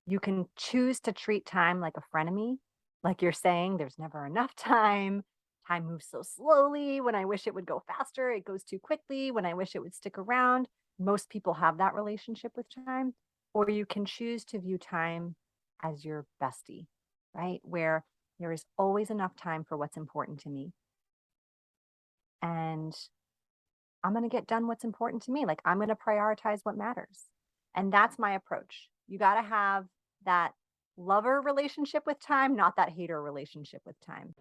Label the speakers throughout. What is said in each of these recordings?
Speaker 1: You can choose to treat time like a frenemy. Like you're saying, there's never enough time. Time moves so slowly. When I wish it would go faster, it goes too quickly. When I wish it would stick around, most people have that relationship with time. Or you can choose to view time as your bestie, right? Where there is always enough time for what's important to me. And I'm going to get done what's important to me. Like I'm going to prioritize what matters. And that's my approach. You got to have that lover relationship with time, not that hater relationship with time.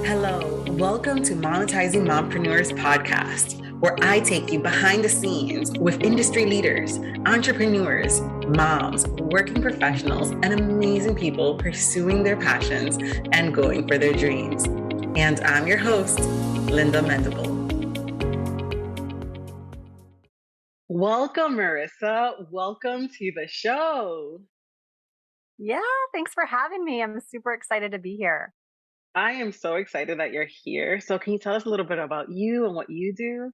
Speaker 2: Hello, welcome to Monetizing Mompreneurs podcast, where I take you behind the scenes with industry leaders, entrepreneurs, moms, working professionals, and amazing people pursuing their passions and going for their dreams. And I'm your host, Linda Mendable. Welcome, Marisa. Welcome to the show.
Speaker 1: Yeah, thanks for having me. I'm super excited to be here.
Speaker 2: I am so excited that you're here. So can you tell us a little bit about you and what you do?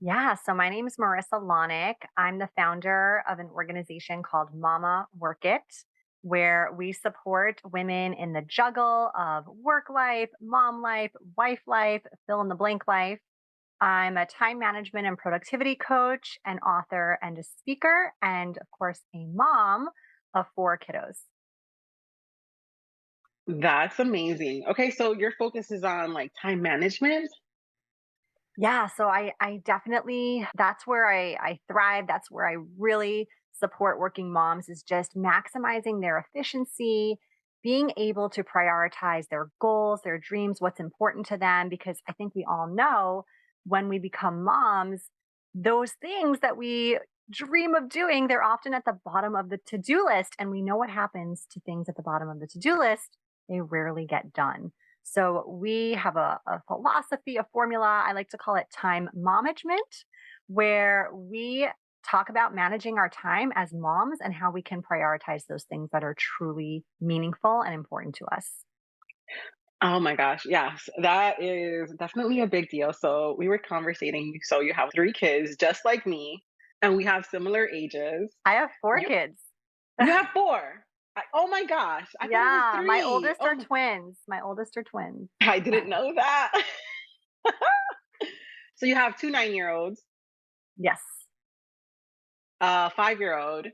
Speaker 1: Yeah, so my name is Marisa Lonic. I'm the founder of an organization called Mama Work It, where we support women in the juggle of work life, mom life, wife life, fill in the blank life. I'm a time management and productivity coach, an author, and a speaker, and of course, a mom of 4 kiddos.
Speaker 2: That's amazing. Okay, so your focus is on like time management?
Speaker 1: Yeah, so I definitely, that's where I thrive. That's where I really support working moms is just maximizing their efficiency, being able to prioritize their goals, their dreams, what's important to them. Because I think we all know when we become moms, those things that we dream of doing, they're often at the bottom of the to-do list. And we know what happens to things at the bottom of the to-do list. They rarely get done. So we have a philosophy, a formula. I like to call it time management, where we talk about managing our time as moms and how we can prioritize those things that are truly meaningful and important to us.
Speaker 2: Oh my gosh, yes, that is definitely a big deal. So we were conversating. So you have 3 kids, just like me, and we have similar ages.
Speaker 1: I have 4
Speaker 2: You
Speaker 1: kids.
Speaker 2: you have 4. Oh my gosh, I thought it was
Speaker 1: Yeah, my
Speaker 2: 3.
Speaker 1: oldest are
Speaker 2: Oh,
Speaker 1: twins. My oldest are twins.
Speaker 2: I didn't know that. So you have 2 9-year-olds,
Speaker 1: Yes,
Speaker 2: a 5-year-old,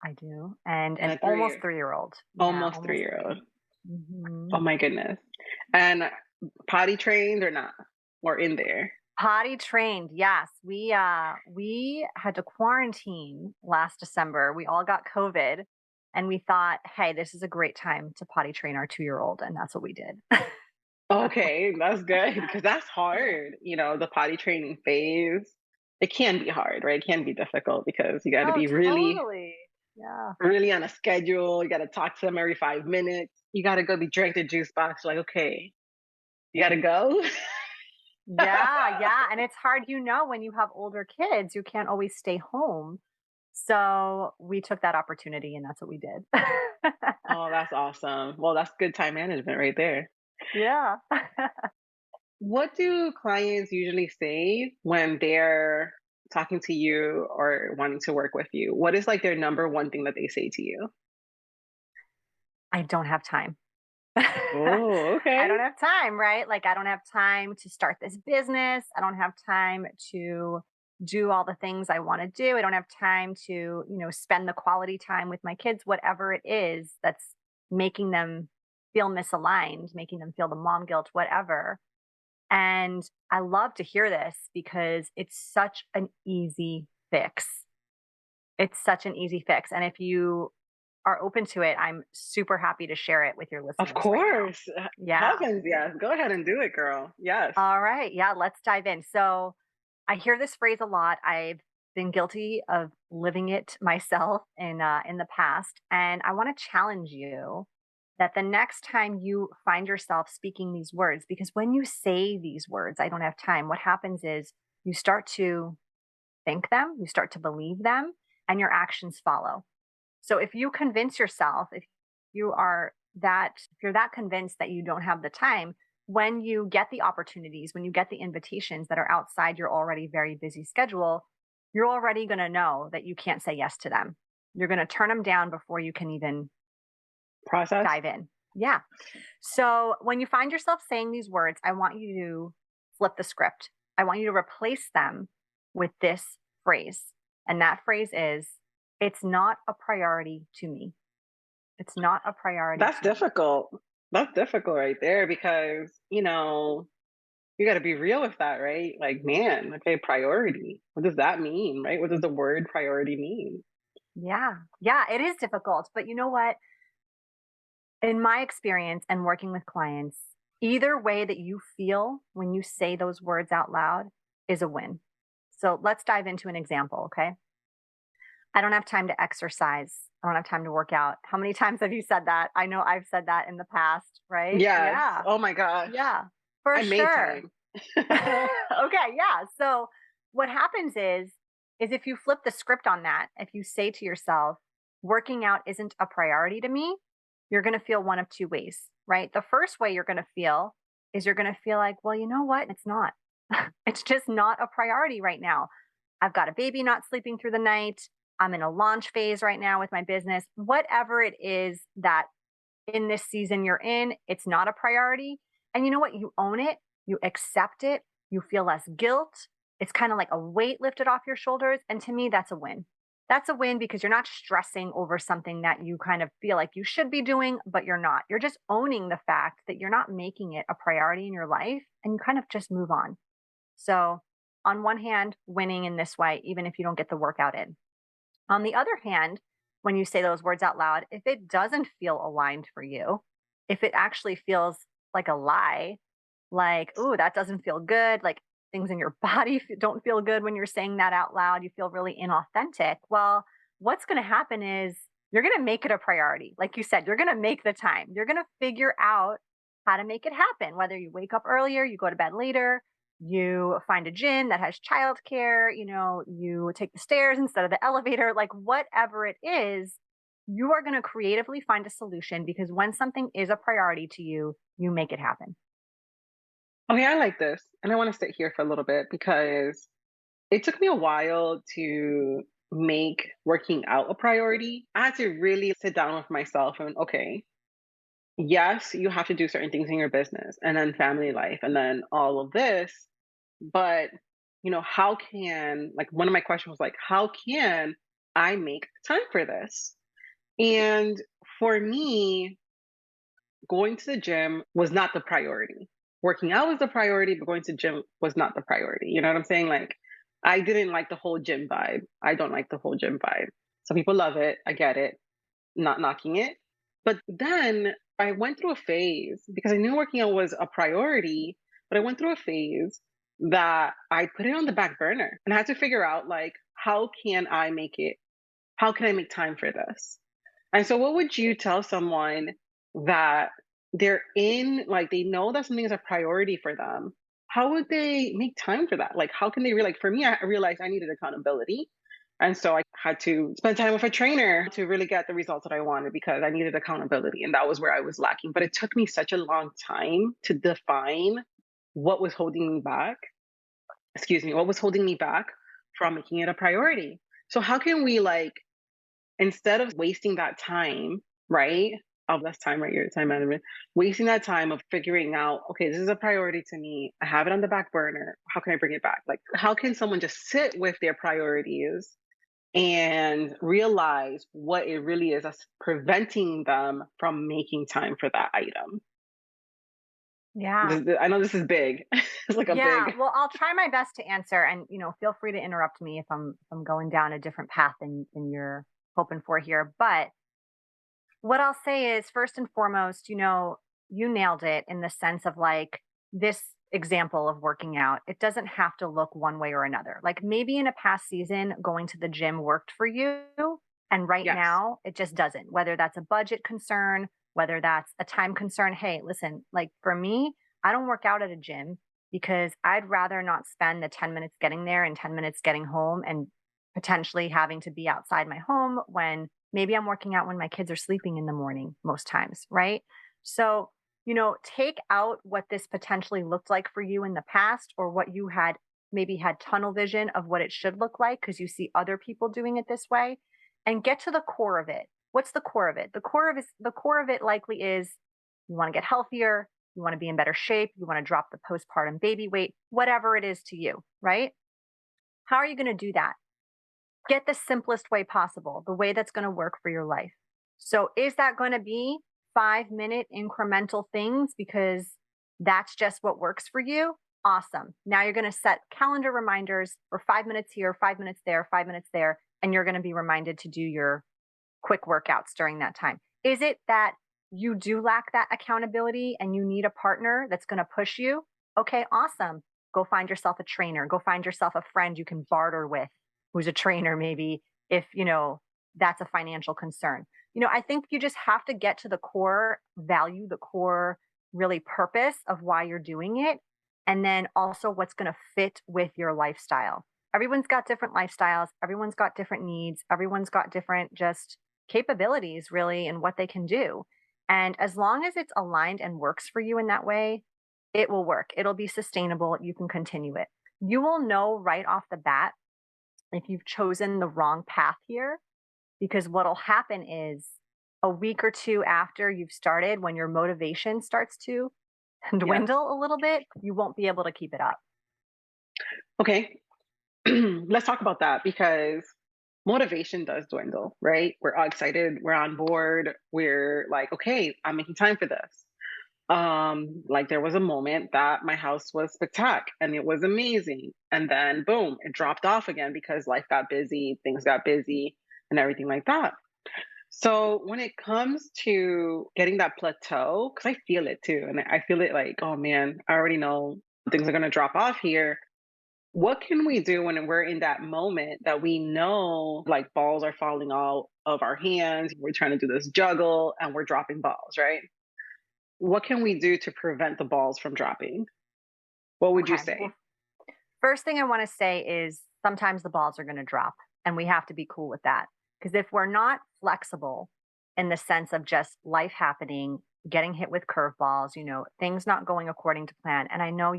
Speaker 1: I do. And
Speaker 2: and
Speaker 1: an
Speaker 2: a 3
Speaker 1: almost
Speaker 2: year,
Speaker 1: 3-year-old. Yeah,
Speaker 2: almost
Speaker 1: almost 3.
Speaker 2: 3-year-old.
Speaker 1: hmm
Speaker 2: Oh my goodness. And potty trained or not? Or in there?
Speaker 1: Potty trained, yes. We had to quarantine last December. We all got COVID and we thought, hey, this is a great time to potty train our 2-year-old. And that's what we did.
Speaker 2: Okay, that's good because that's
Speaker 1: Yeah.
Speaker 2: hard. The potty training phase, it can be hard, right? It can be difficult because you got to
Speaker 1: Oh,
Speaker 2: be really,
Speaker 1: totally. Yeah.
Speaker 2: really on a schedule. You got to talk to them every 5 minutes. You got to go be drink the juice box. Like, okay, you got to go.
Speaker 1: Yeah. Yeah. And it's hard, when you have older kids, you can't always stay home. So we took that opportunity and that's what we did.
Speaker 2: Oh, that's awesome. Well, that's good time management right there.
Speaker 1: Yeah.
Speaker 2: What do clients usually say when they're talking to you or wanting to work with you? What is like their number one thing that they say to you?
Speaker 1: I don't have time.
Speaker 2: Oh,
Speaker 1: I don't
Speaker 2: okay.
Speaker 1: have time, right? Like, I don't have time to start this business. I don't have time to do all the things I want to do. I don't have time to, spend the quality time with my kids, whatever it is that's making them feel misaligned, making them feel the mom guilt, whatever. And I love to hear this because it's such an easy fix. It's such an easy fix. And if you are open to it, I'm super happy to share it with your
Speaker 2: Of
Speaker 1: listeners right now.
Speaker 2: course.
Speaker 1: Yeah.
Speaker 2: Heavens, yes. Go ahead and do it, girl. Yes.
Speaker 1: All right. Yeah, let's dive in. So I hear this phrase a lot. I've been guilty of living it myself in the past, and I want to challenge you that the next time you find yourself speaking these words, because when you say these words, I don't have time, what happens is you start to think them, you start to believe them, and your actions follow. So if you convince yourself, if you're that convinced that you don't have the time, when you get the opportunities, when you get the invitations that are outside your already very busy schedule, you're already going to know that you can't say yes to them. You're going to turn them down before you can even
Speaker 2: Process.
Speaker 1: dive in. Yeah. So when you find yourself saying these words, I want you to flip the script. I want you to replace them with this phrase. And that phrase is, it's not a priority to me. It's not a priority
Speaker 2: That's
Speaker 1: to me.
Speaker 2: difficult. That's difficult right there because, you got to be real with that, right? Like, man, okay, priority. What does that mean, right? What does the word priority mean?
Speaker 1: Yeah. Yeah, it is difficult. But you know what? In my experience and working with clients, either way that you feel when you say those words out loud is a win. So let's dive into an example, okay? I don't have time to exercise. I don't have time to work out. How many times have you said that? I know I've said that in the past, right?
Speaker 2: Yes.
Speaker 1: Yeah.
Speaker 2: Oh my gosh.
Speaker 1: Yeah. For
Speaker 2: I made
Speaker 1: sure.
Speaker 2: time.
Speaker 1: Okay, yeah. So what happens is if you flip the script on that, if you say to yourself, working out isn't a priority to me, you're going to feel one of two ways, right? The first way you're going to feel is you're going to feel like, well, you know what? It's not. It's just not a priority right now. I've got a baby not sleeping through the night. I'm in a launch phase right now with my business. Whatever it is that in this season you're in, it's not a priority. And you know what? You own it, you accept it, you feel less guilt. It's kind of like a weight lifted off your shoulders. And to me, that's a win. That's a win because you're not stressing over something that you kind of feel like you should be doing, but you're not. You're just owning the fact that you're not making it a priority in your life and you kind of just move on. So, on one hand, winning in this way, even if you don't get the workout in. On the other hand, when you say those words out loud, if it doesn't feel aligned for you, if it actually feels like a lie, like, "Ooh, that doesn't feel good," like things in your body don't feel good when you're saying that out loud, you feel really inauthentic. Well, what's going to happen is you're going to make it a priority. Like you said, you're going to make the time. You're going to figure out how to make it happen, whether you wake up earlier, you go to bed later, you find a gym that has childcare, you take the stairs instead of the elevator, like whatever it is, you are going to creatively find a solution because when something is a priority to you, you make it happen.
Speaker 2: Okay, I like this. And I want to sit here for a little bit because it took me a while to make working out a priority. I had to really sit down with myself and, okay, yes, you have to do certain things in your business and then family life and then all of this. But, how can, like, one of my questions was like, how can I make time for this? And for me, going to the gym was not the priority. Working out was the priority, but going to gym was not the priority. You know what I'm saying? Like, I didn't like the whole gym vibe. I don't like the whole gym vibe. Some people love it. I get it. Not knocking it. But then I went through a phase because I knew working out was a priority, but I went through a phase that I put it on the back burner and I had to figure out like, how can I make time for this? And so what would you tell someone that they're in, like they know that something is a priority for them? How would they make time for that? Like, how can they like for me, I realized I needed accountability. And so I had to spend time with a trainer to really get the results that I wanted because I needed accountability. And that was where I was lacking. But it took me such a long time to define what was holding me back. Excuse me, what was holding me back from making it a priority. So how can we like instead of wasting that time, right? Of less time, right? Your time management, wasting that time of figuring out, okay, this is a priority to me. I have it on the back burner. How can I bring it back? Like, how can someone just sit with their priorities and realize what it really is that's preventing them from making time for that item?
Speaker 1: Yeah.
Speaker 2: I know this is big. It's like a
Speaker 1: Yeah.
Speaker 2: big.
Speaker 1: Well, I'll try my best to answer and, feel free to interrupt me if I'm going down a different path than you're hoping for here. But what I'll say is first and foremost, you nailed it in the sense of like this example of working out. It doesn't have to look one way or another. Like maybe in a past season, going to the gym worked for you. And right
Speaker 2: Yes.
Speaker 1: now, it just doesn't, whether that's a budget concern, whether that's a time concern. Hey, listen, like for me, I don't work out at a gym because I'd rather not spend the 10 minutes getting there and 10 minutes getting home and potentially having to be outside my home when maybe I'm working out when my kids are sleeping in the morning most times, right? So, take out what this potentially looked like for you in the past or what you had maybe had tunnel vision of what it should look like because you see other people doing it this way and get to the core of it. What's the core of it? The core of it likely is you want to get healthier, you want to be in better shape, you want to drop the postpartum baby weight, whatever it is to you, right? How are you going to do that? Get the simplest way possible, the way that's going to work for your life. So, is that going to be 5-minute incremental things because that's just what works for you? Awesome. Now you're going to set calendar reminders for 5 minutes here, 5 minutes there, 5 minutes there, and you're going to be reminded to do your quick workouts during that time. Is it that you do lack that accountability and you need a partner that's going to push you? Okay, awesome. Go find yourself a trainer. Go find yourself a friend you can barter with who's a trainer, maybe, if, that's a financial concern. I think you just have to get to the core value, the core really purpose of why you're doing it. And then also what's going to fit with your lifestyle. Everyone's got different lifestyles. Everyone's got different needs. Everyone's got different just capabilities, really, and what they can do. And as long as it's aligned and works for you in that way, it will work. It'll be sustainable. You can continue it. You will know right off the bat if you've chosen the wrong path here, because what'll happen is a week or two after you've started, when your motivation starts to
Speaker 2: Yes.
Speaker 1: dwindle a little bit, you won't be able to keep it up.
Speaker 2: Okay. Let's talk about that because motivation does dwindle, right? We're all excited, we're on board, we're like, okay, I'm making time for this. Like there was a moment that my house was spectacular and it was amazing. And then boom, it dropped off again because life got busy, things got busy, and everything like that. So when it comes to getting that plateau, because I feel it too, and I feel it like, oh man, I already know things are gonna drop off here. What can we do when we're in that moment that we know like balls are falling out of our hands? We're trying to do this juggle and we're dropping balls, right? What can we do to prevent the balls from dropping? What would you
Speaker 1: Okay. Well,
Speaker 2: say?
Speaker 1: first thing I want to say is sometimes the balls are going to drop, and we have to be cool with that. Because if we're not flexible in the sense of just life happening, getting hit with curveballs, things not going according to plan. And I know,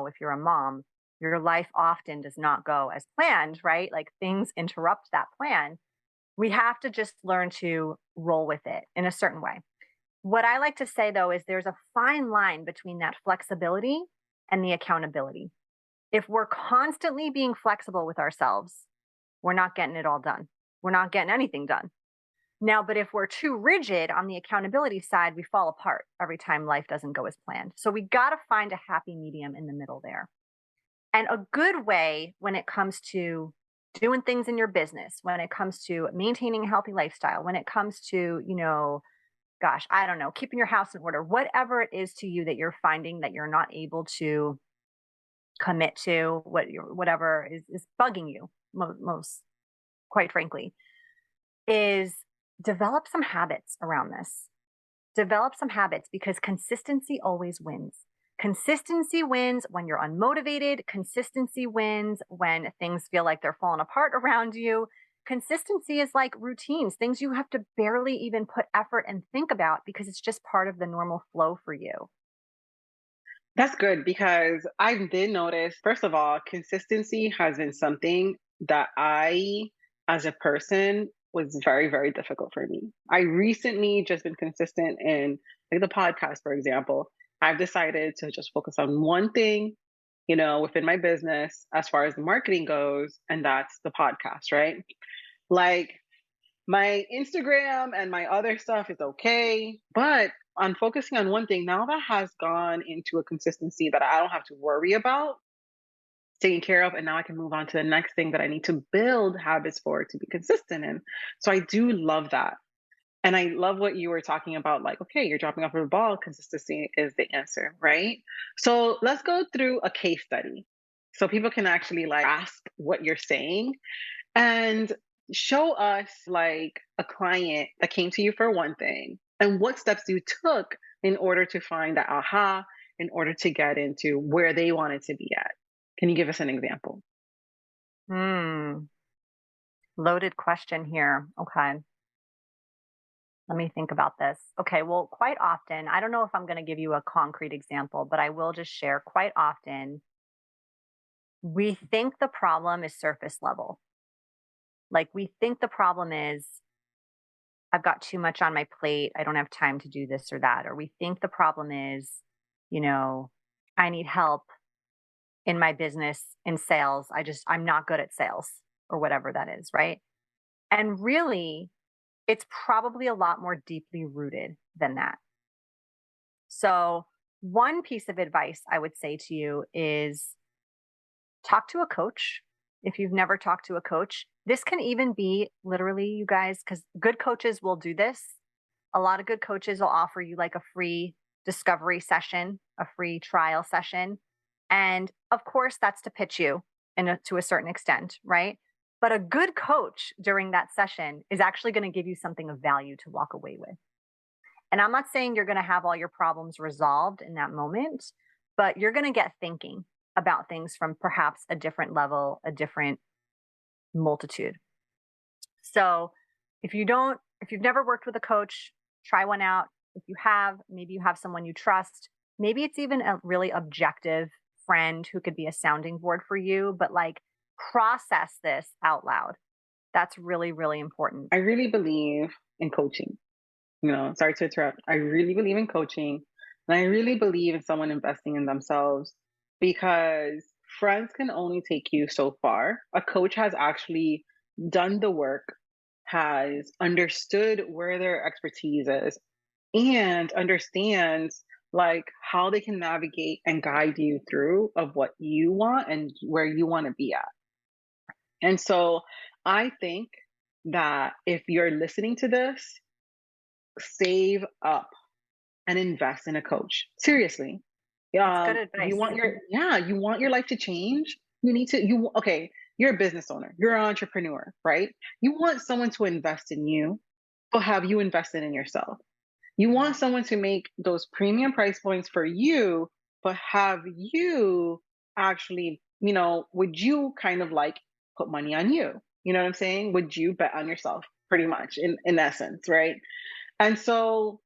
Speaker 1: if you're a mom, your life often does not go as planned, right? Like things interrupt that plan. We have to just learn to roll with it in a certain way. What I like to say though is there's a fine line between that flexibility and the accountability. If we're constantly being flexible with ourselves, we're not getting it all done. We're not getting anything done. Now, but if we're too rigid on the accountability side, we fall apart every time life doesn't go as planned. So we got to find a happy medium in the middle there. And a good way when it comes to doing things in your business, when it comes to maintaining a healthy lifestyle, when it comes to, gosh, I don't know, keeping your house in order, whatever it is to you that you're finding that you're not able to commit to, whatever is bugging you most, quite frankly, is develop some habits around this. Develop some habits because consistency always wins. Consistency wins when you're unmotivated. Consistency wins when things feel like they're falling apart around you. Consistency is like routines, things you have to barely even put effort and think about because it's just part of the normal flow for you.
Speaker 2: That's good because I did notice, first of all, consistency has been something that as a person, was very, very difficult for me. I recently just been consistent in like the podcast, for example. I've decided to just focus on one thing, within my business as far as the marketing goes, and that's the podcast, right? Like my Instagram and my other stuff is okay, but on focusing on one thing, now that has gone into a consistency that I don't have to worry about taking care of. And now I can move on to the next thing that I need to build habits for to be consistent in. So I do love that. And I love what you were talking about, like, okay, you're dropping off of the ball, consistency is the answer, right? So let's go through a case study so people can actually like ask what you're saying and show us like a client that came to you for one thing and what steps you took in order to find that aha, in order to get into where they wanted to be at. Can you give us an example?
Speaker 1: Hmm. Loaded question here. Okay. Let me think about this. Okay. Well, quite often, I don't know if I'm going to give you a concrete example, but I will just share quite often, we think the problem is surface level. Like we think the problem is, I've got too much on my plate. I don't have time to do this or that. Or we think the problem is, you know, I need help in my business in sales. I'm not good at sales or whatever that is. Right. And really, it's probably a lot more deeply rooted than that. So, one piece of advice I would say to you is talk to a coach if you've never talked to a coach. This can even be literally, you guys, because good coaches will do this. A lot of good coaches will offer you like a free discovery session, a free trial session. And of course, that's to pitch you to a certain extent, right? But a good coach during that session is actually going to give you something of value to walk away with. And I'm not saying you're going to have all your problems resolved in that moment, but you're going to get thinking about things from perhaps a different level, a different multitude. So if you've never worked with a coach, try one out. If you have, maybe you have someone you trust. Maybe it's even a really objective friend who could be a sounding board for you, but like process this out loud. That's really, really important.
Speaker 2: I really believe in coaching. Sorry to interrupt. I really believe in coaching, and I really believe in someone investing in themselves, because friends can only take you so far. A coach has actually done the work, has understood where their expertise is, and understands like how they can navigate and guide you through of what you want and where you want to be at. And so I think that if you're listening to this, save up and invest in a coach. Seriously.
Speaker 1: That's good
Speaker 2: You
Speaker 1: advice.
Speaker 2: want you want your life to change. You need to you okay, you're a business owner. You're an entrepreneur, right? You want someone to invest in you, but have you invested in yourself? You want someone to make those premium price points for you, but have you actually, would you kind of like put money on you? You know what I'm saying? Would you bet on yourself pretty much in essence, right? And so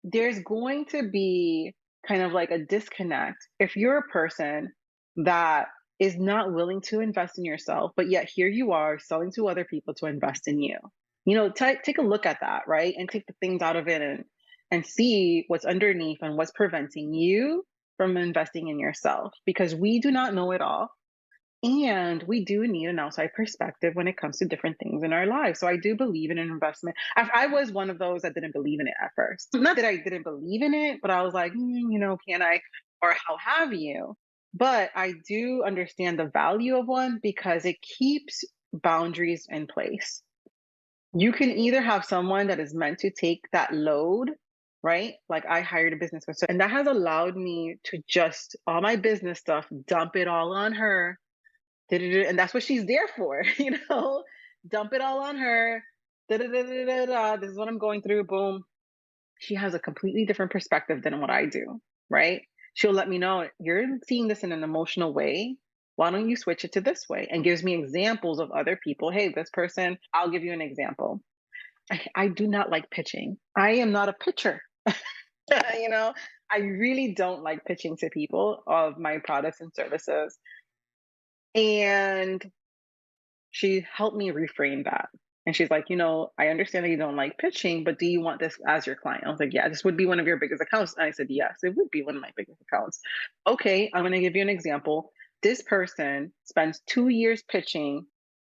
Speaker 2: there's going to be kind of like a disconnect if you're a person that is not willing to invest in yourself, but yet here you are selling to other people to invest in you. Take a look at that, right? And take the things out of it and see what's underneath and what's preventing you from investing in yourself, because we do not know it all. And we do need an outside perspective when it comes to different things in our lives. So I do believe in an investment. I was one of those that didn't believe in it at first. Not that I didn't believe in it, but I was like, can I, or how have you? But I do understand the value of one because it keeps boundaries in place. You can either have someone that is meant to take that load, right? Like I hired a business coach, and that has allowed me to just all my business stuff, dump it all on her. And that's what she's there for, dump it all on her. This is what I'm going through. Boom. She has a completely different perspective than what I do, right? She'll let me know, you're seeing this in an emotional way. Why don't you switch it to this way? And gives me examples of other people. Hey, this person, I'll give you an example. I do not like pitching. I am not a pitcher. I really don't like pitching to people of my products and services. And she helped me reframe that. And she's like, I understand that you don't like pitching, but do you want this as your client? I was like, yeah, this would be one of your biggest accounts. And I said, yes, it would be one of my biggest accounts. Okay, I'm going to give you an example. This person spends 2 years pitching,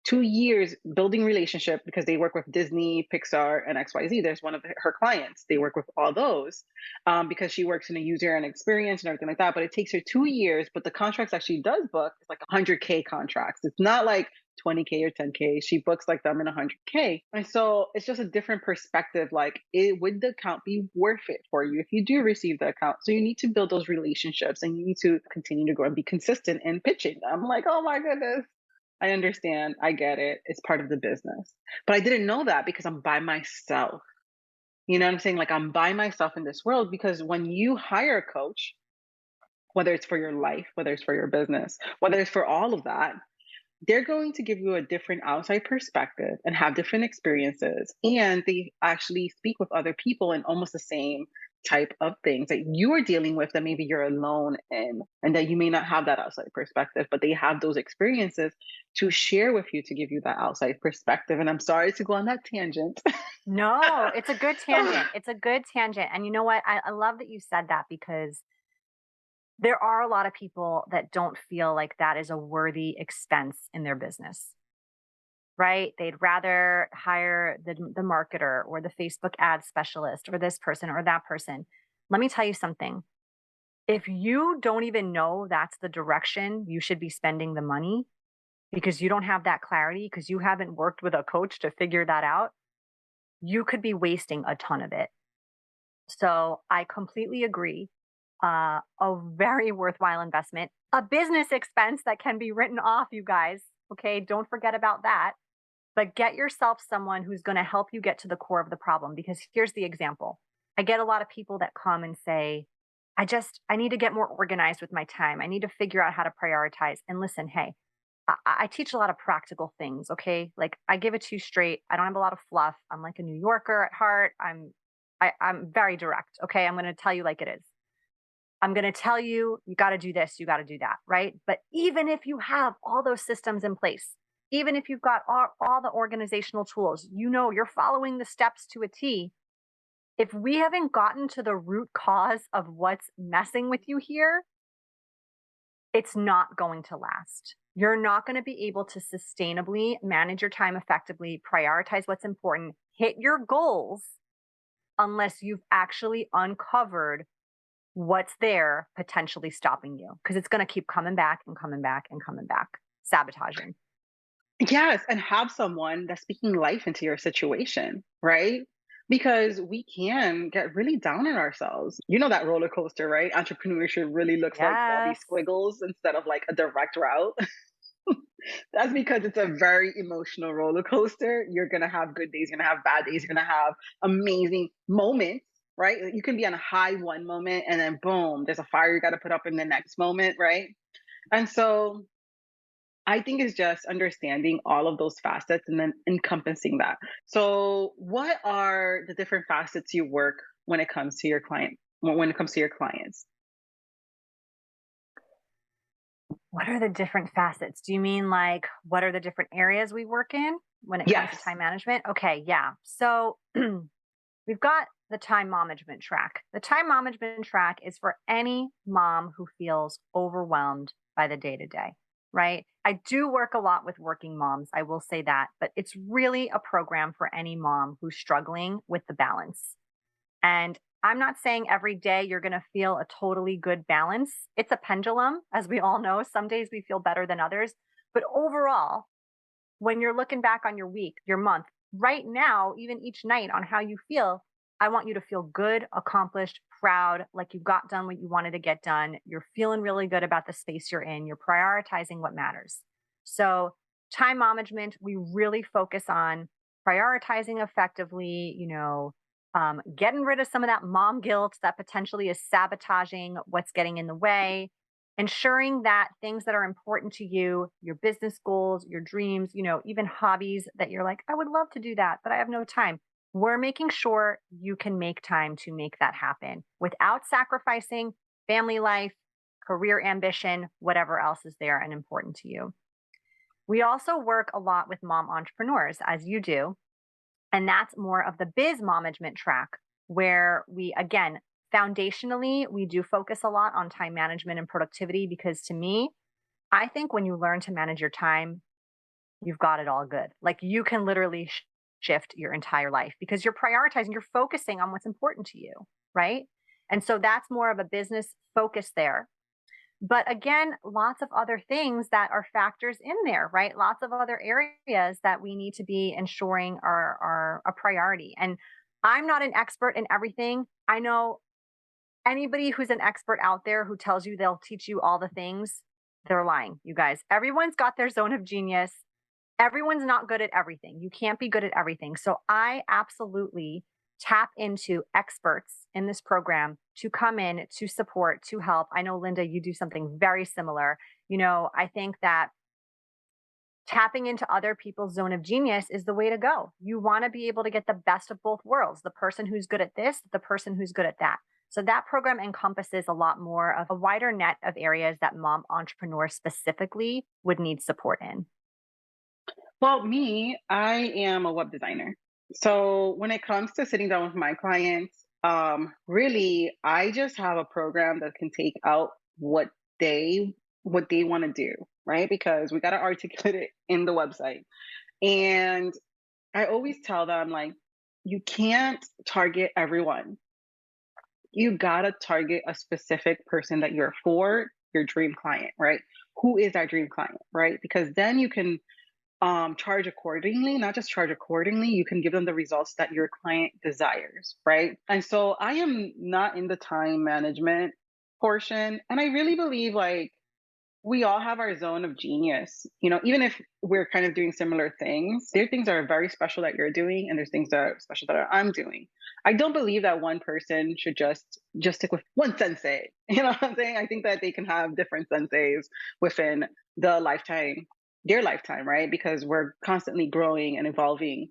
Speaker 2: 2 years building relationship, because they work with Disney, Pixar, and XYZ. There's one of her clients. They work with all those because she works in a user and experience and everything like that. But it takes her 2 years. But the contracts that she does book is like 100K contracts. It's not like 20K or 10K. She books like them in 100K. And so it's just a different perspective. Like, would the account be worth it for you if you do receive the account? So you need to build those relationships and you need to continue to grow and be consistent in pitching. I'm like, oh my goodness. I understand. I get it. It's part of the business. But I didn't know that because I'm by myself. You know what I'm saying? Like, I'm by myself in this world, because when you hire a coach, whether it's for your life, whether it's for your business, whether it's for all of that, they're going to give you a different outside perspective and have different experiences. And they actually speak with other people in almost the same type of things that you are dealing with that maybe you're alone in, and that you may not have that outside perspective, but they have those experiences to share with you to give you that outside perspective. And I'm sorry to go on that tangent.
Speaker 1: No, it's a good tangent. It's a good tangent. And you know what? I love that you said that because there are a lot of people that don't feel like that is a worthy expense in their business, right? They'd rather hire the marketer or the Facebook ad specialist or this person or that person. Let me tell you something. If you don't even know that's the direction you should be spending the money because you don't have that clarity, because you haven't worked with a coach to figure that out, you could be wasting a ton of it. So I completely agree. A very worthwhile investment, a business expense that can be written off, you guys. Okay. Don't forget about that. But get yourself someone who's going to help you get to the core of the problem. Because here's the example. I get a lot of people that come and say, I need to get more organized with my time. I need to figure out how to prioritize. And listen, hey, I teach a lot of practical things. Okay. Like I give it to you straight. I don't have a lot of fluff. I'm like a New Yorker at heart. I'm very direct. Okay. I'm going to tell you like it is. I'm going to tell you, you got to do this, you got to do that. Right. But even if you have all those systems in place, even if you've got all the organizational tools, you know, you're following the steps to a T. If we haven't gotten to the root cause of what's messing with you here, it's not going to last. You're not going to be able to sustainably manage your time effectively, prioritize what's important, hit your goals, unless you've actually uncovered what's there potentially stopping you. Because it's going to keep coming back and coming back and coming back, sabotaging.
Speaker 2: Yes, and have someone that's speaking life into your situation, right? Because we can get really down on ourselves. You know that roller coaster, right? Entrepreneurship really looks like all these
Speaker 1: Yes.
Speaker 2: squiggles instead of like a direct route. That's because it's a very emotional roller coaster. You're gonna have good days, you're gonna have bad days, you're gonna have amazing moments, right? You can be on a high one moment and then boom, there's a fire you gotta put up in the next moment, right? And so I think it's just understanding all of those facets and then encompassing that. So, what are the different facets you work when it comes to your client? When it comes to your clients?
Speaker 1: What are the different facets? Do you mean like what are the different areas we work in when it comes to
Speaker 2: Yes.
Speaker 1: time management? Okay, yeah. So we've got the time management track. The time management track is for any mom who feels overwhelmed by the day to day, right? I do work a lot with working moms, I will say that, but it's really a program for any mom who's struggling with the balance. And I'm not saying every day you're going to feel a totally good balance. It's a pendulum, as we all know. Some days we feel better than others. But overall, when you're looking back on your week, your month, right now, even each night on how you feel, I want you to feel good, accomplished, proud, like you got done what you wanted to get done. You're feeling really good about the space you're in. You're prioritizing what matters. So, time management, we really focus on prioritizing effectively, getting rid of some of that mom guilt that potentially is sabotaging what's getting in the way, ensuring that things that are important to you, your business goals, your dreams, even hobbies that you're like, I would love to do that, but I have no time. We're making sure you can make time to make that happen without sacrificing family life, career ambition, whatever else is there and important to you. We also work a lot with mom entrepreneurs, as you do. And that's more of the biz management track, where we, again, foundationally, we do focus a lot on time management and productivity because to me, I think when you learn to manage your time, you've got it all good. Like you can literally shift your entire life because you're prioritizing, you're focusing on what's important to you, right? And so that's more of a business focus there. But again, lots of other things that are factors in there, right? Lots of other areas that we need to be ensuring are a priority. And I'm not an expert in everything. I know anybody who's an expert out there who tells you they'll teach you all the things, they're lying, you guys. Everyone's got their zone of genius. Everyone's not good at everything. You can't be good at everything. So I absolutely tap into experts in this program to come in, to support, to help. I know, Linda, you do something very similar. I think that tapping into other people's zone of genius is the way to go. You want to be able to get the best of both worlds, the person who's good at this, the person who's good at that. So that program encompasses a lot more of a wider net of areas that mom entrepreneurs specifically would need support in.
Speaker 2: Well, I am a web designer. So when it comes to sitting down with my clients, really, I just have a program that can take out they what they want to do, right? Because we got to articulate it in the website. And I always tell them like, you can't target everyone. You gotta target a specific person that you're for, your dream client, right? Who is that dream client, right? Because then you can charge accordingly, not just charge accordingly, you can give them the results that your client desires, right? And so I am not in the time management portion. And I really believe like we all have our zone of genius. Even if we're kind of doing similar things, there are things that are very special that you're doing, and there's things that are special that I'm doing. I don't believe that one person should just stick with one sensei. You know what I'm saying? I think that they can have different senseis within their lifetime, right? Because we're constantly growing and evolving,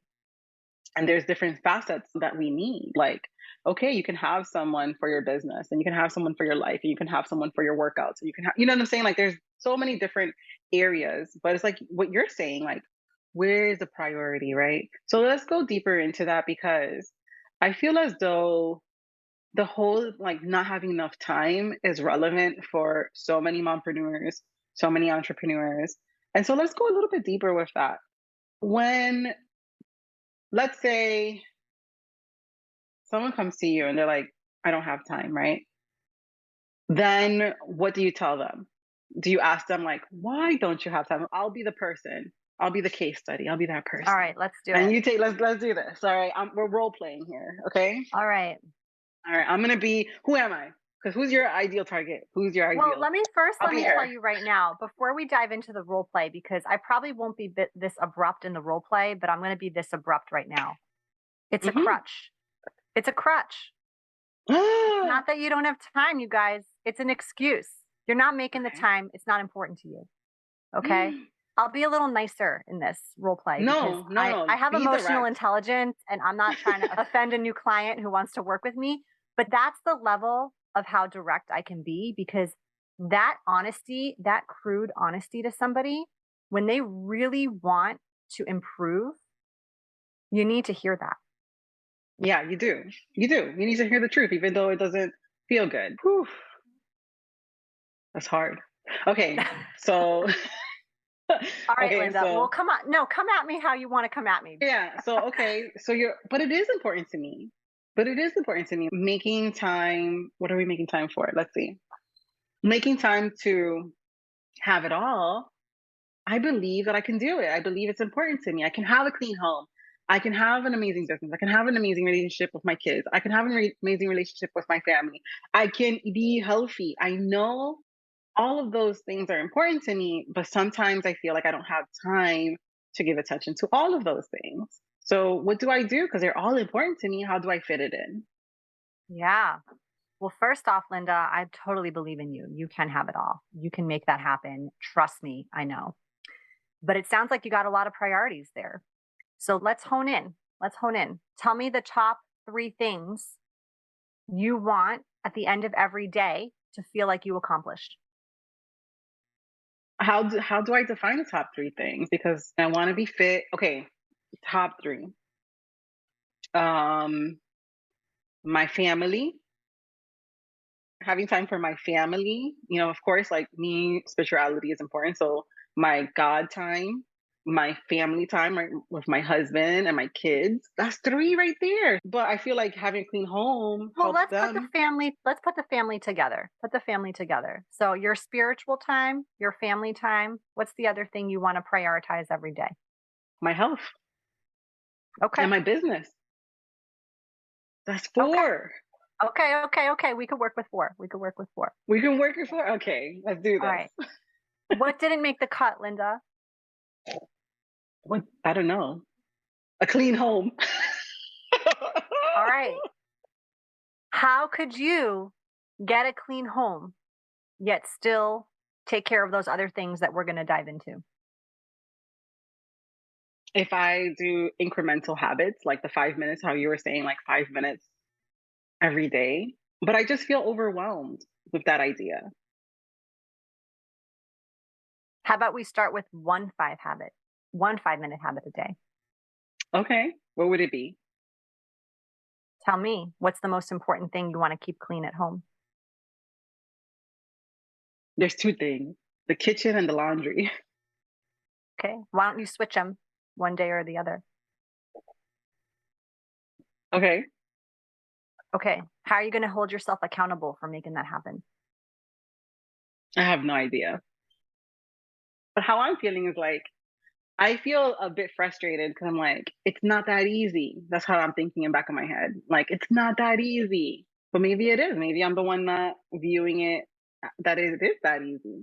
Speaker 2: and there's different facets that we need. Like, okay, you can have someone for your business, and you can have someone for your life, and you can have someone for your workouts, and you can have, you know what I'm saying? Like, there's so many different areas, but it's like what you're saying, like, where is the priority, right? So let's go deeper into that, because I feel as though the whole like not having enough time is relevant for so many mompreneurs, so many entrepreneurs. And so let's go a little bit deeper with that. When, let's say, someone comes to you and they're like, I don't have time, right? Then what do you tell them? Do you ask them like, why don't you have time? I'll be the person. I'll be the case study. I'll be that
Speaker 1: All
Speaker 2: person.
Speaker 1: right, let's do
Speaker 2: And
Speaker 1: it.
Speaker 2: let's do this. All right. We're role playing here. Okay.
Speaker 1: All right.
Speaker 2: All right. I'm going to be, who am I? Because who's your ideal target? Who's your
Speaker 1: Well,
Speaker 2: ideal?
Speaker 1: let me
Speaker 2: I'll be
Speaker 1: tell
Speaker 2: her.
Speaker 1: you right now, before we dive into the role play, because I probably won't be this abrupt in the role play, but I'm going to be this abrupt right now. It's a
Speaker 2: Mm-hmm.
Speaker 1: crutch. It's a crutch. It's not that you don't have time, you guys. It's an excuse. You're not making the time. It's not important to you. Okay. I'll be a little nicer in this role play because
Speaker 2: No.
Speaker 1: I have
Speaker 2: Be
Speaker 1: emotional
Speaker 2: direct.
Speaker 1: intelligence and I'm not trying to offend a new client who wants to work with me. But that's the level of how direct I can be, because that honesty, that crude honesty to somebody, when they really want to improve, you need to hear that.
Speaker 2: Yeah, you do. You do. You need to hear the truth, even though it doesn't feel good. Whew, that's hard. Okay, so
Speaker 1: All right,
Speaker 2: okay,
Speaker 1: Linda. Well,
Speaker 2: so
Speaker 1: come on. No, come at me how you want to come at me.
Speaker 2: yeah, so okay, so but it is important to me. But it is important to me making time. What are we making time for? Let's see. Making time to have it all. I believe that I can do it. I believe it's important to me. I can have a clean home. I can have an amazing business. I can have an amazing relationship with my kids. I can have an amazing relationship with my family. I can be healthy. I know all of those things are important to me, but sometimes I feel like I don't have time to give attention to all of those things. So, what do I do? Because they're all important to me. How do I fit it in?
Speaker 1: Yeah. Well, first off, Linda, I totally believe in you. You can have it all. You can make that happen. Trust me, I know. But it sounds like you got a lot of priorities there. So let's hone in. Let's hone in. Tell me the top 3 things you want at the end of every day to feel like you accomplished.
Speaker 2: How do I define the top three things? Because I want to be fit. Okay, top three. Um, my family, having time for my family. Of course, like me, spirituality is important. So my God time, my family time, right, with my husband and my kids. That's three right there. But I feel like having a clean home
Speaker 1: Well,
Speaker 2: helps them.
Speaker 1: let's put the family together. Put the family together. So your spiritual time, your family time, what's the other thing you want to prioritize every day?
Speaker 2: My health
Speaker 1: Okay.
Speaker 2: and my business. That's
Speaker 1: Okay.
Speaker 2: four.
Speaker 1: Okay. We could work with 4. We could work with 4.
Speaker 2: We can work it for. Okay, let's do
Speaker 1: All right.
Speaker 2: this.
Speaker 1: What didn't make the cut, Linda?
Speaker 2: What? I don't know. A clean home.
Speaker 1: All right. How could you get a clean home yet still take care of those other things that we're going to dive into?
Speaker 2: If I do incremental habits, like the 5 minutes, how you were saying, like 5 minutes every day, but I just feel overwhelmed with that idea.
Speaker 1: How about we start with one 5-minute habit a day?
Speaker 2: Okay, what would it be?
Speaker 1: Tell me, what's the most important thing you want to keep clean at home?
Speaker 2: There's two things: the kitchen and the laundry.
Speaker 1: Okay. Why don't you switch them one day or the other?
Speaker 2: Okay,
Speaker 1: Okay. How are you going to hold yourself accountable for making that happen?
Speaker 2: I have no idea. But how I'm feeling is like, I feel a bit frustrated because I'm like, it's not that easy. That's how I'm thinking in the back of my head. Like, it's not that easy. But maybe it is. Maybe I'm the one not viewing it that it is that easy.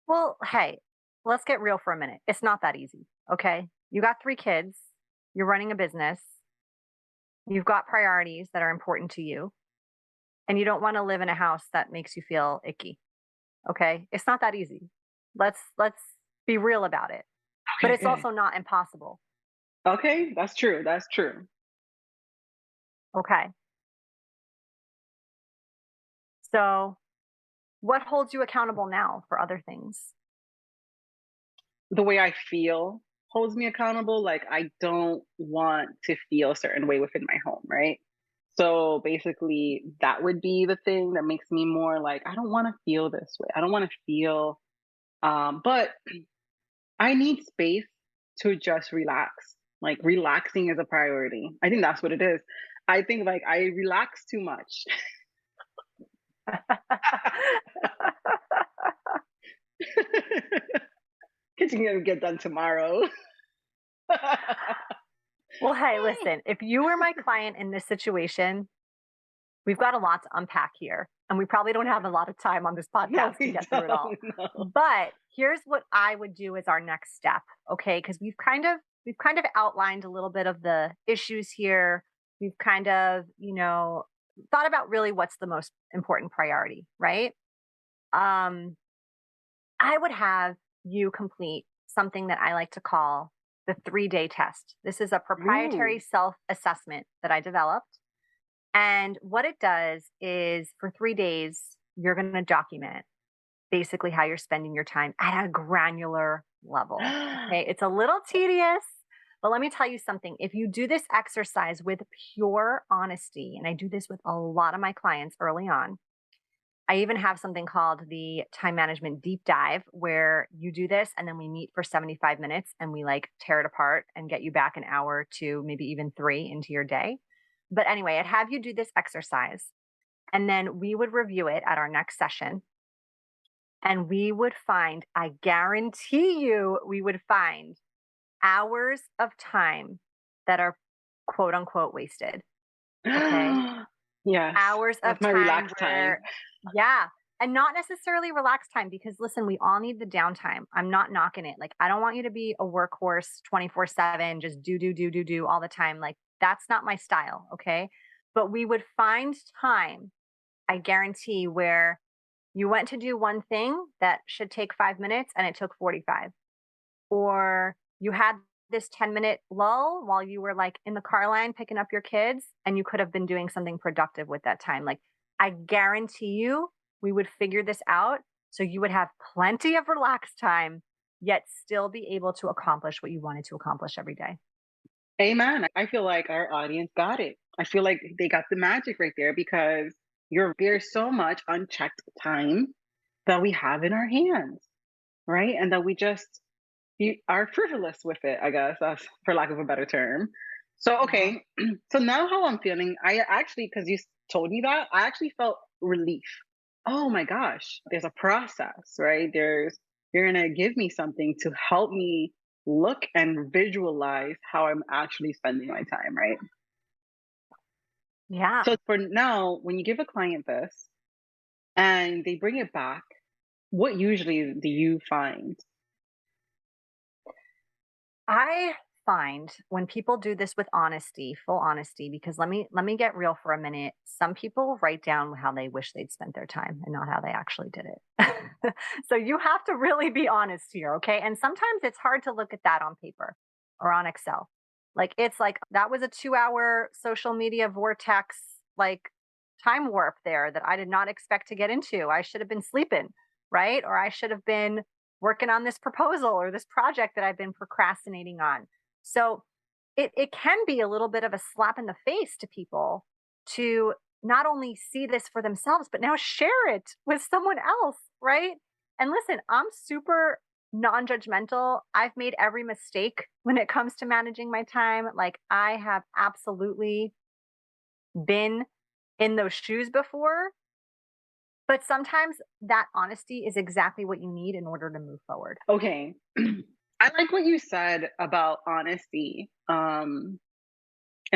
Speaker 1: Well, hey, let's get real for a minute. It's not that easy. Okay. You got 3 kids, you're running a business, you've got priorities that are important to you, and you don't want to live in a house that makes you feel icky. Okay. It's not that easy. Let's be real about it. But
Speaker 2: Okay,
Speaker 1: it's
Speaker 2: good.
Speaker 1: also not impossible.
Speaker 2: Okay, that's true. That's true.
Speaker 1: Okay. So, what holds you accountable now for other things?
Speaker 2: The way I feel holds me accountable. Like, I don't want to feel a certain way within my home, right? So basically, that would be the thing that makes me more like, I don't want to feel this way. I don't want to feel, but I need space to just relax. Like, relaxing is a priority. I think that's what it is. I think like I relax too much. Kitchen gonna get done tomorrow.
Speaker 1: Well, hey, listen, if you were my client in this situation, we've got a lot to unpack here, and we probably don't have a lot of time on this
Speaker 2: No,
Speaker 1: podcast to
Speaker 2: we
Speaker 1: get through it all.
Speaker 2: don't know.
Speaker 1: But here's what I would do as our next step, okay? Because we've kind of outlined a little bit of the issues here. We've kind of, thought about really what's the most important priority, right? Um, I would have you complete something that I like to call the 3-day test. This is a proprietary
Speaker 2: Ooh.
Speaker 1: self assessment that I developed. And what it does is for 3 days, you're going to document basically how you're spending your time at a granular level. Okay. It's a little tedious, but let me tell you something. If you do this exercise with pure honesty, and I do this with a lot of my clients early on, I even have something called the time management deep dive where you do this and then we meet for 75 minutes and we like tear it apart and get you back an hour to maybe even 3 into your day. But anyway, I'd have you do this exercise and then we would review it at our next session. And we would find, I guarantee you, we would find hours of time that are quote unquote wasted. Okay.
Speaker 2: Yes,
Speaker 1: Hours of
Speaker 2: that's my
Speaker 1: time
Speaker 2: relaxed time.
Speaker 1: where, yeah, and not necessarily relaxed time because listen, we all need the downtime. I'm not knocking it. Like, I don't want you to be a workhorse 24/7, just do all the time. Like, that's not my style. Okay. But we would find time, I guarantee, where you went to do one thing that should take 5 minutes and it took 45. Or you had this 10-minute lull while you were like in the car line picking up your kids and you could have been doing something productive with that time. Like, I guarantee you, we would figure this out so you would have plenty of relaxed time, yet still be able to accomplish what you wanted to accomplish every day.
Speaker 2: Amen. I feel like our audience got it. I feel like they got the magic right there because there's so much unchecked time that we have in our hands, right? And that we just are frivolous with it, I guess, that's for lack of a better term. So,
Speaker 1: Yeah.
Speaker 2: okay, so now how I'm feeling, I actually, because you told me that, I actually felt relief. Oh my gosh, there's a process, right? You're going to give me something to help me look and visualize how I'm actually spending my time, right?
Speaker 1: Yeah.
Speaker 2: So, for now, when you give a client this and they bring it back, what usually do you find?
Speaker 1: I find when people do this with honesty, full honesty, because let me get real for a minute. Some people write down how they wish they'd spent their time and not how they actually did it. So you have to really be honest here, okay? And sometimes it's hard to look at that on paper or on Excel. Like, it's like that was a 2-hour social media vortex like time warp there that I did not expect to get into. I should have been sleeping, right? Or I should have been working on this proposal or this project that I've been procrastinating on. So it can be a little bit of a slap in the face to people to not only see this for themselves, but now share it with someone else, right? And listen, I'm super non judgmental. I've made every mistake when it comes to managing my time. Like, I have absolutely been in those shoes before, but sometimes that honesty is exactly what you need in order to move forward.
Speaker 2: Okay. I like what you said about honesty and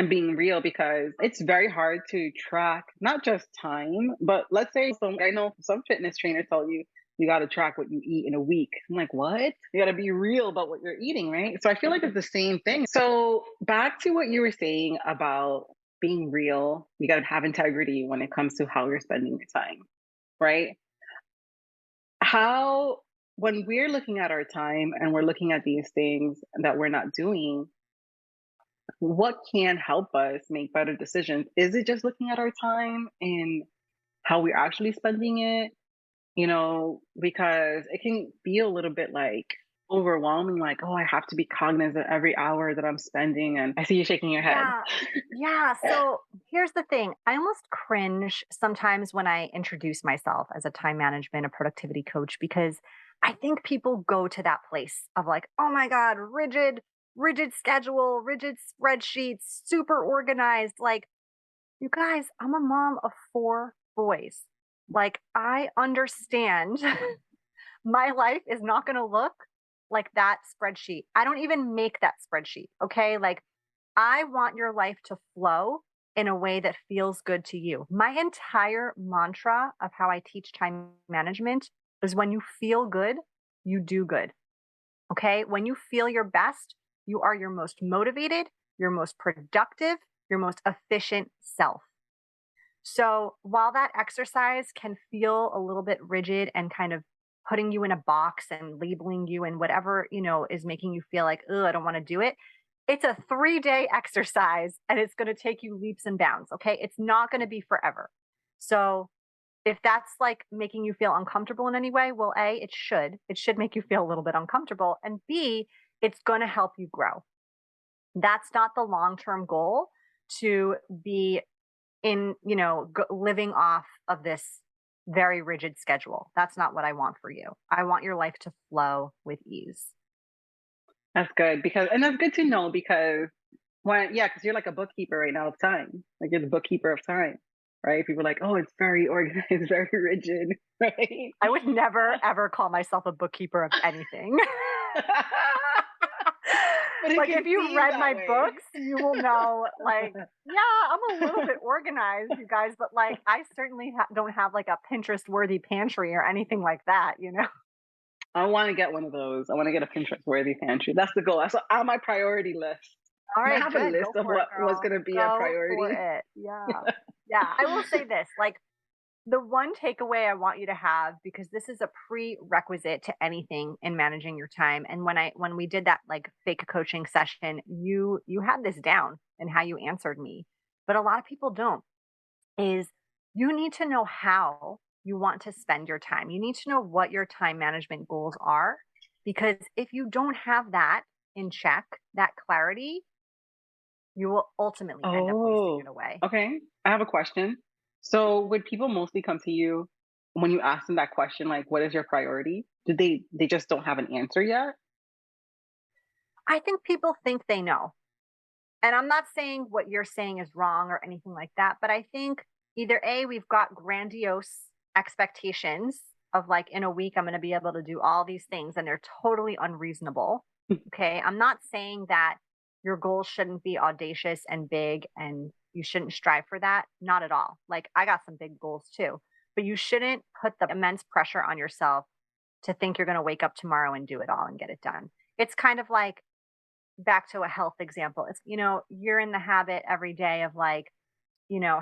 Speaker 2: being real, because it's very hard to track not just time, but let's say I know some fitness trainers tell you you got to track what you eat in a week. I'm like, what? You got to be real about what you're eating, right? So I feel like it's the same thing. So back to what you were saying about being real, you got to have integrity when it comes to how you're spending your time, right? How, when we're looking at our time and we're looking at these things that we're not doing, what can help us make better decisions? Is it just looking at our time and how we're actually spending it? Because it can be a little bit like overwhelming, like, oh, I have to be cognizant every hour that I'm spending. And I see you shaking your head.
Speaker 1: Yeah. Yeah. So here's the thing, I almost cringe sometimes when I introduce myself as a time management, a productivity coach, because I think people go to that place of like, oh my God, rigid schedule, rigid spreadsheets, super organized. Like, you guys, I'm a mom of 4 boys. Like, I understand my life is not going to look like that spreadsheet. I don't even make that spreadsheet. Okay. Like, I want your life to flow in a way that feels good to you. My entire mantra of how I teach time management is when you feel good, you do good. Okay. When you feel your best, you are your most motivated, your most productive, your most efficient self. So while that exercise can feel a little bit rigid and kind of putting you in a box and labeling you and whatever, is making you feel like, oh, I don't want to do it. It's a 3-day exercise and it's going to take you leaps and bounds. Okay. It's not going to be forever. So if that's like making you feel uncomfortable in any way, well, A, it should make you feel a little bit uncomfortable. And B, it's going to help you grow. That's not the long-term goal, to be in, living off of this very rigid schedule. That's not what I want for you. I want your life to flow with ease.
Speaker 2: That's good, and that's good to know, because because you're like a bookkeeper right now of time. Like, you're the bookkeeper of time, right? People are like, oh, it's very organized, very rigid, right?
Speaker 1: I would never ever call myself a bookkeeper of anything.
Speaker 2: But
Speaker 1: Like, if you read my
Speaker 2: way.
Speaker 1: books, you will know, like, yeah, I'm a little bit organized, you guys, but like, I certainly don't have like a Pinterest worthy pantry or anything like that.
Speaker 2: I want to get one of those. I want to get a Pinterest worthy pantry. That's the goal. That's on my priority list.
Speaker 1: All
Speaker 2: I
Speaker 1: right,
Speaker 2: have a
Speaker 1: good.
Speaker 2: list
Speaker 1: Go
Speaker 2: of
Speaker 1: for it,
Speaker 2: what was
Speaker 1: girl.
Speaker 2: going to be a
Speaker 1: Go for
Speaker 2: priority.
Speaker 1: it. Yeah. Yeah. I will say this, like, the one takeaway I want you to have, because this is a prerequisite to anything in managing your time. And when we did that like fake coaching session, you had this down and how you answered me. But a lot of people don't, is you need to know how you want to spend your time. You need to know what your time management goals are, because if you don't have that in check, that clarity, you will ultimately end up wasting
Speaker 2: Oh,
Speaker 1: it away.
Speaker 2: okay. I have a question. So, would people mostly come to you when you ask them that question, like, what is your priority? Do they just don't have an answer yet?
Speaker 1: I think people think they know. And I'm not saying what you're saying is wrong or anything like that, but I think either A, we've got grandiose expectations of like, in a week, I'm going to be able to do all these things, and they're totally unreasonable. Okay. I'm not saying that your goals shouldn't be audacious and big and you shouldn't strive for that. Not at all. Like, I got some big goals too, but you shouldn't put the immense pressure on yourself to think you're going to wake up tomorrow and do it all and get it done. It's kind of like, back to a health example. It's, you're in the habit every day of like,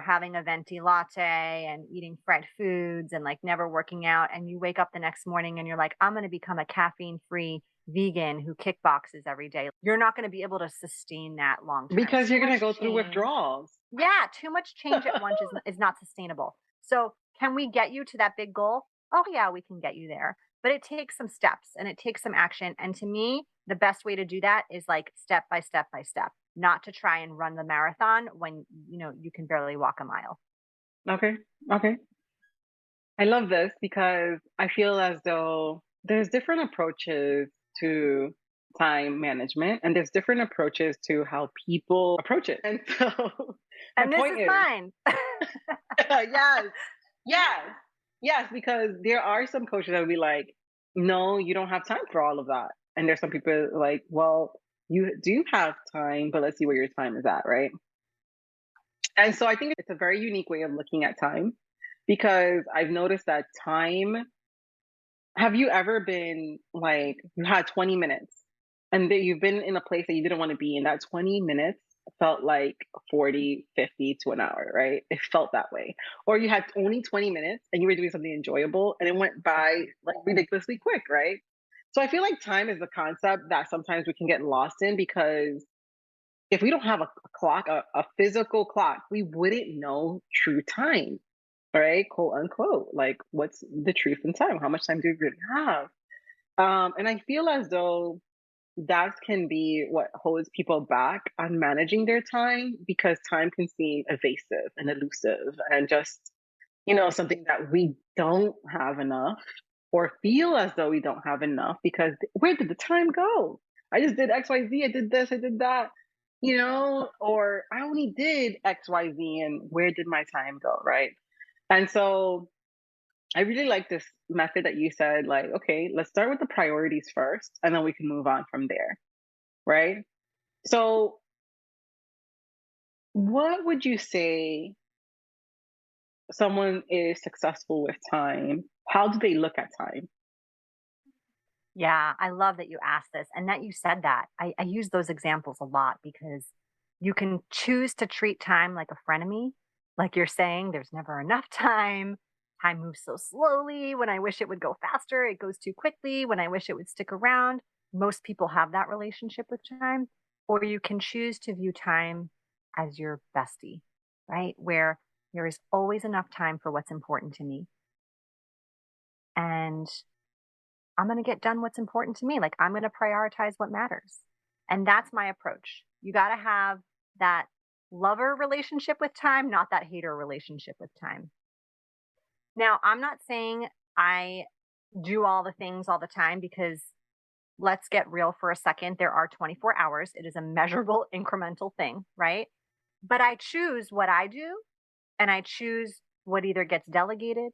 Speaker 1: having a venti latte and eating fried foods and like never working out. And you wake up the next morning and you're like, I'm going to become a caffeine free vegan who kickboxes every day. You're not going to be able to sustain that long term.
Speaker 2: Because
Speaker 1: Too
Speaker 2: you're going to
Speaker 1: much
Speaker 2: go through
Speaker 1: change.
Speaker 2: withdrawals.
Speaker 1: Yeah, too much change at once is not sustainable. So, can we get you to that big goal? Oh, yeah, we can get you there. But it takes some steps and it takes some action. And to me, the best way to do that is like step by step by step, not to try and run the marathon when you can barely walk a mile.
Speaker 2: Okay. Okay. I love this because I feel as though there's different approaches to time management and there's different approaches to how people approach it. And so my
Speaker 1: And this
Speaker 2: point
Speaker 1: is
Speaker 2: is,
Speaker 1: mine.
Speaker 2: yes, yes, yes, because there are some coaches that would be like, no, you don't have time for all of that. And there's some people like, well, you do have time, but let's see where your time is at, right? And so I think it's a very unique way of looking at time because I've noticed that time, have you ever been like, you had 20 minutes and that you've been in a place that you didn't want to be in, that 20 minutes felt like 40, 50 to an hour, right? It felt that way. Or you had only 20 minutes and you were doing something enjoyable and it went by like ridiculously quick, right? So I feel like time is the concept that sometimes we can get lost in because if we don't have a clock, a physical clock, we wouldn't know true time, right? Quote unquote. Like, what's the truth in time? How much time do we really have? And I feel as though that can be what holds people back on managing their time because time can seem evasive and elusive and just, something that we don't have enough or feel as though we don't have enough because where did the time go? I just did XYZ, I did this, I did that, or I only did XYZ and where did my time go, right? And so I really like this method that you said, like, okay, let's start with the priorities first, and then we can move on from there, right? So, what would you say someone is successful with time? How do they look at time?
Speaker 1: Yeah, I love that you asked this and that you said that. I use those examples a lot because you can choose to treat time like a frenemy. Like you're saying, there's never enough time. Time moves so slowly. When I wish it would go faster, it goes too quickly. When I wish it would stick around, most people have that relationship with time. Or you can choose to view time as your bestie, right? Where there is always enough time for what's important to me. And I'm going to get done what's important to me. Like I'm going to prioritize what matters. And that's my approach. You got to have that lover relationship with time, not that hater relationship with time. Now, I'm not saying I do all the things all the time because let's get real for a second. There are 24 hours. It is a measurable incremental thing, right? But I choose what I do and I choose what either gets delegated,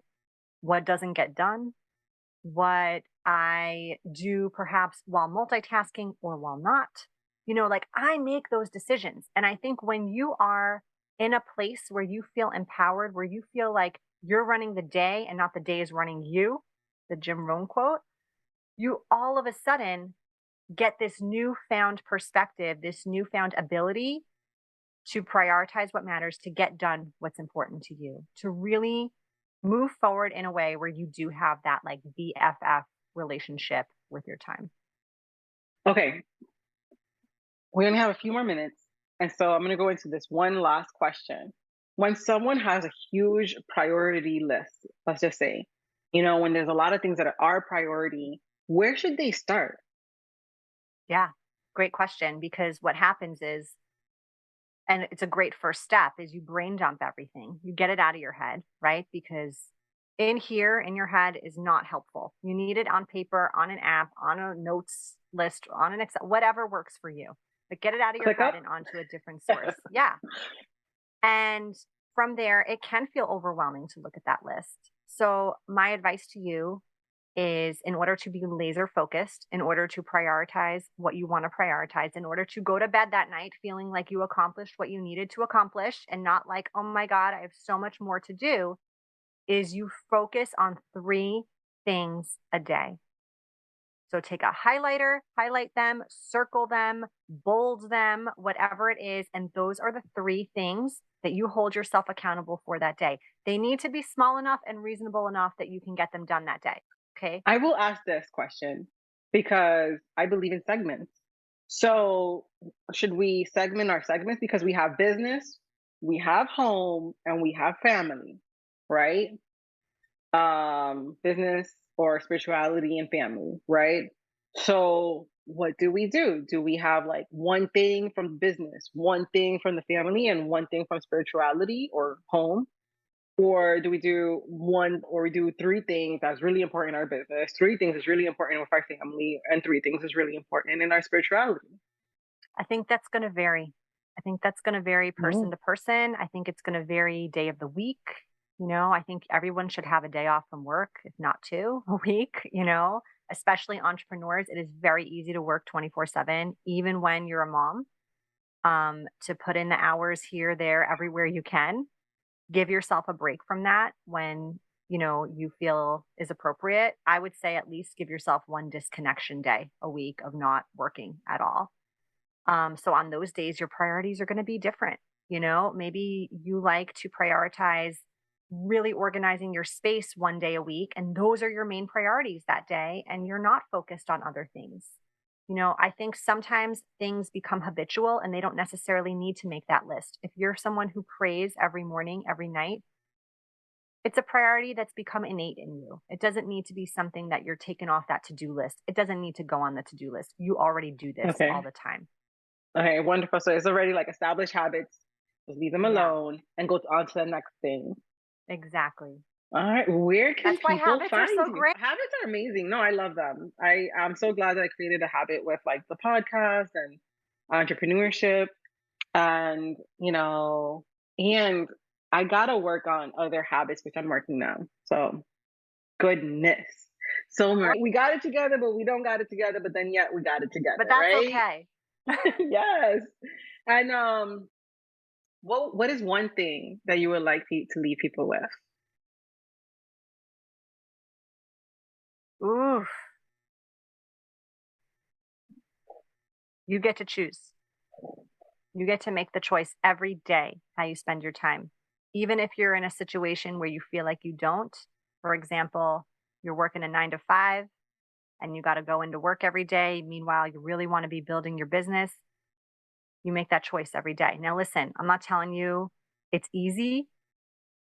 Speaker 1: what doesn't get done, what I do perhaps while multitasking or while not. Like I make those decisions. And I think when you are in a place where you feel empowered, where you feel like you're running the day and not the day is running you, the Jim Rohn quote, you all of a sudden get this newfound perspective, this newfound ability to prioritize what matters, to get done what's important to you, to really move forward in a way where you do have that like BFF relationship with your time.
Speaker 2: Okay, we only have a few more minutes. And so I'm going to go into this one last question. When someone has a huge priority list, let's just say, when there's a lot of things that are priority, where should they start?
Speaker 1: Yeah, great question. Because what happens is, and it's a great first step, is you brain dump everything. You get it out of your head, right? Because in here, in your head, is not helpful. You need it on paper, on an app, on a notes list, on an Excel, whatever works for you. But get it out of your
Speaker 2: Click
Speaker 1: head
Speaker 2: up.
Speaker 1: and onto a different source. Yeah. And from there, it can feel overwhelming to look at that list. So, my advice to you is in order to be laser focused, in order to prioritize what you want to prioritize, in order to go to bed that night feeling like you accomplished what you needed to accomplish and not like, oh my God, I have so much more to do, is you focus on 3 things a day. So take a highlighter, highlight them, circle them, bold them, whatever it is. And those are the 3 things that you hold yourself accountable for that day. They need to be small enough and reasonable enough that you can get them done that day. Okay.
Speaker 2: I will ask this question.
Speaker 3: because I believe in segments. So should we segment our segments? Because we have business, we have home, and we have family, right? Business or spirituality and family, right? So what do we do? Do we have like one thing from business, one thing from the family, and one thing from spirituality or home? Or do we do one, or we do three things that's really important in our business, three things is really important with our family, and three things is really important in our spirituality?
Speaker 1: I think that's going to vary. I think that's going to vary person
Speaker 3: Mm.
Speaker 1: to person. I think it's going to vary day of the week. I think everyone should have a day off from work, if not two a week, especially entrepreneurs. It is very easy to work 24/7, even when you're a mom, to put in the hours here, there, everywhere you can. Give yourself a break from that when, you feel is appropriate. I would say at least give yourself one disconnection day a week of not working at all. So on those days, your priorities are going to be different. Maybe you like to prioritize really organizing your space one day a week, and those are your main priorities that day, and you're not focused on other things. I think sometimes things become habitual and they don't necessarily need to make that list. If you're someone who prays every morning, every night, it's a priority that's become innate in you. It doesn't need to be something that you're taking off that to do list. It doesn't need to go on the to do list. You already do this all
Speaker 3: Okay.
Speaker 1: the time.
Speaker 3: Okay, wonderful. So it's already like established habits. Just leave them
Speaker 1: Yeah,
Speaker 3: alone and go on to the next thing.
Speaker 1: exactly.
Speaker 3: All right. Where can
Speaker 1: That's why
Speaker 3: people
Speaker 1: habits are
Speaker 3: find
Speaker 1: so
Speaker 3: you?
Speaker 1: great.
Speaker 3: Habits are amazing. No, I love them. I'm so glad that I created a habit with like the podcast and entrepreneurship, and and I gotta work on other habits, which I'm working now. So goodness. So we got it together, but we don't got it together, but then yet we got it
Speaker 1: But
Speaker 3: together,
Speaker 1: that's
Speaker 3: right?
Speaker 1: okay.
Speaker 3: Yes. And what is one thing that you would like to leave people with?
Speaker 1: Ooh, you get to choose. You get to make the choice every day how you spend your time. Even if you're in a situation where you feel like you don't, for example, you're working a 9 to 5 and you got to go into work every day. Meanwhile, you really want to be building your business. You make that choice every day. Now, listen, I'm not telling you it's easy.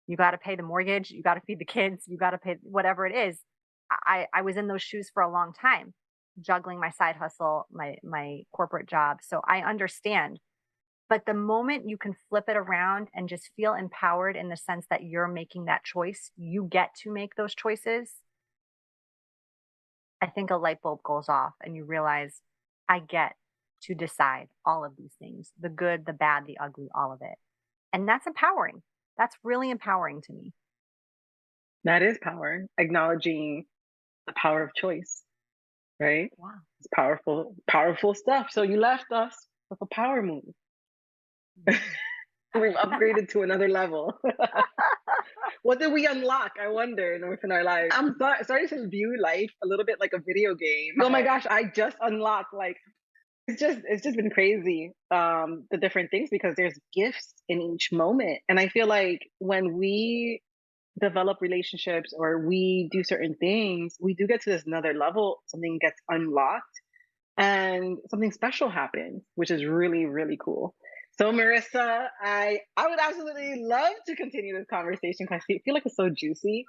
Speaker 1: You got to pay the mortgage. You got to feed the kids. You got to pay whatever it is. I was in those shoes for a long time, juggling my side hustle, my corporate job. So I understand. But the moment you can flip it around and just feel empowered in the sense that you're making that choice, you get to make those choices. I think a light bulb goes off and you realize I get to decide all of these things, the good, the bad, the ugly, all of it. And that's empowering. That's really empowering to me.
Speaker 3: That is power, acknowledging the power of choice, right?
Speaker 1: Wow.
Speaker 3: It's powerful, powerful stuff. So you left us with a power move. We've upgraded to another level. What did we unlock? I wonder within our lives. I'm starting to view life a little bit like a video game. Oh my gosh, I just unlocked like it's just been crazy, the different things, because there's gifts in each moment. And I feel like when we develop relationships or we do certain things, we do get to this another level, something gets unlocked and something special happens, which is really, really cool. So Marisa, I would absolutely love to continue this conversation because I feel like it's so juicy,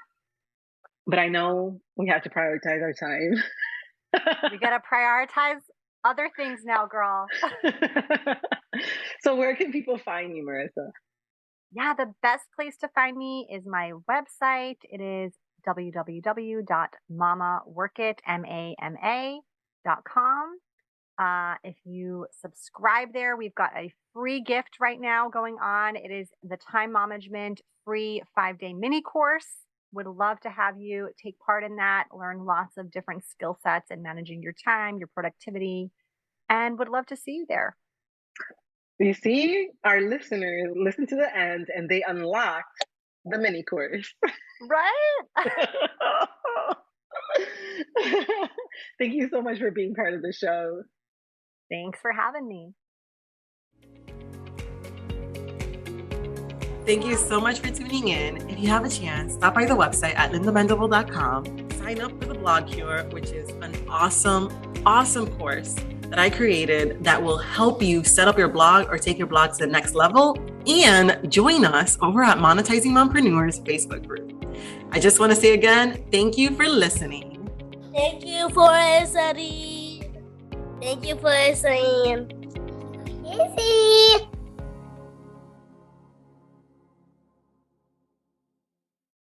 Speaker 3: but I know we have to prioritize our time.
Speaker 1: You got to prioritize other things now, girl.
Speaker 3: So where can people find you, Marisa?
Speaker 1: Yeah, the best place to find me is my website. It is www.mamaworkit.com. If you subscribe there, we've got a free gift right now going on. It is the Time Management free 5-day mini course. Would love to have you take part in that, learn lots of different skill sets in managing your time, your productivity, and would love to see you there.
Speaker 3: You see, our listeners listen to the end and they unlocked the mini course.
Speaker 1: Right?
Speaker 3: Thank you so much for being part of the show.
Speaker 1: Thanks for having me.
Speaker 2: Thank you so much for tuning in. If you have a chance, stop by the website at lindamendable.com, sign up for the Blog Cure, which is an awesome, awesome course that I created that will help you set up your blog or take your blog to the next level, and join us over at Monetizing Mompreneurs Facebook group. I just want to say again, thank you for listening.
Speaker 4: Thank you for listening. Thank you for listening. Easy.